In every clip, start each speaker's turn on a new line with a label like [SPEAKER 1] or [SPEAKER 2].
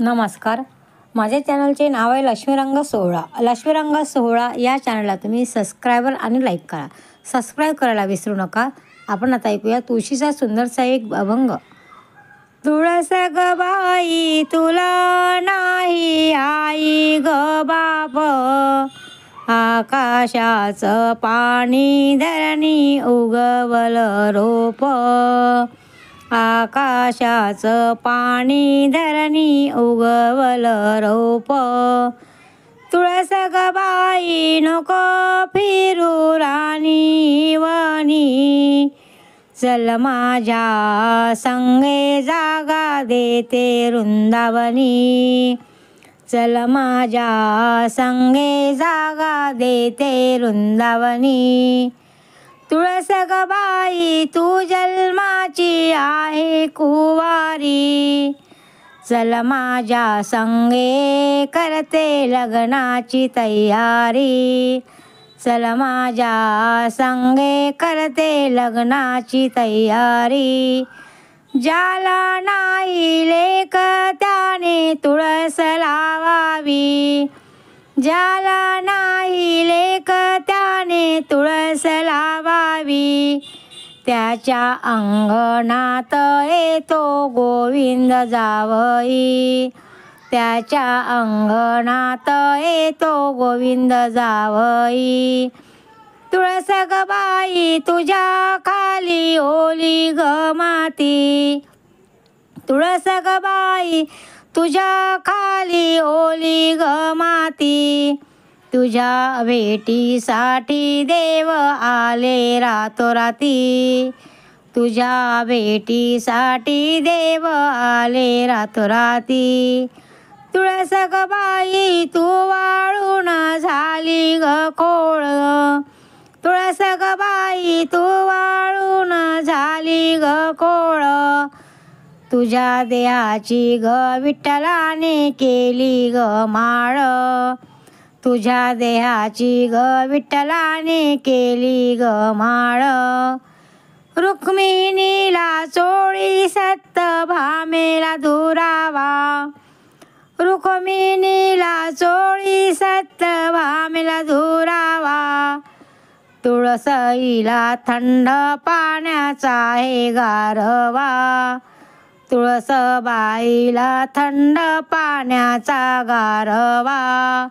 [SPEAKER 1] नमस्कार. माझ्या चॅनलचे नाव आहे लक्ष्मीरंग सोहळा. लक्ष्मीरंग सोहळा या चॅनलला तुम्ही सबस्क्रायबर आणि लाईक करा. सबस्क्राईब करायला विसरू नका. आपण आता ऐकूया तुळशीचा सुंदरसा एक अभंग. तुळस ग बाई तुला नाही आई ग बाप, आकाशाचं पाणी धरणी उगवल रोप, आकाशाचं पाणी धरणी उगवल रोप. तुळस ग बाई नको फिरू राणी वनी, चल माझ्या संगे जागा देते वृंदावनी, चल माझ्या संगे जागा देते वृंदावनी. तुळस ग बाई तू जन्माची आहे कुवारी, चल माझ्या संगे करते लग्नाची तयारी, चल माझ्या संगे करते लग्नाची तयारी. ज्याला नाही लेक त्याने तुळस लावावी, ज्याला नाही लेक त्याने तुळस लावावी. त्याच्या अंगणात येतो गोविंद जावई, त्याच्या अंगणात येतो गोविंद जावई. तुळस ग बाई तुझ्या खाली ओली ग माती, तुळस ग बाई तुझ्या खाली ओली ग माती. तुझ्या भेटीसाठी देव आले रातोराती, तुझ्या भेटीसाठी देव आले रातोराती. तुळस ग बाई तू वाळून झाली ग कोळ, तुळस ग बाई तू वाळून झाली ग कोळ. तुझ्या देहाची ग विठ्ठलाने केली ग माळ, तुझ्या देहाची ग विठ्ठलाने केली ग माळ. रुक्मिणीला चोळी सत्यभामेला दुरावा, रुक्मिणीला चोळी सत्यभामेला दुरावा. तुळसईला थंड पाण्याचा आहे गारवा, तुळसबाईला थंड पाण्याचा गारवा.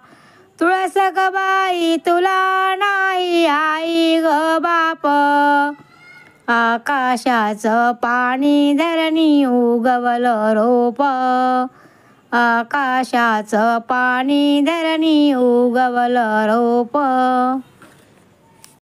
[SPEAKER 1] तुळस ग बाई तुला नाही आई ग बाप, आकाशाचं पाणी धरणी उगवल रोप, आकाशाचं पाणी धरणी उगवल रोप.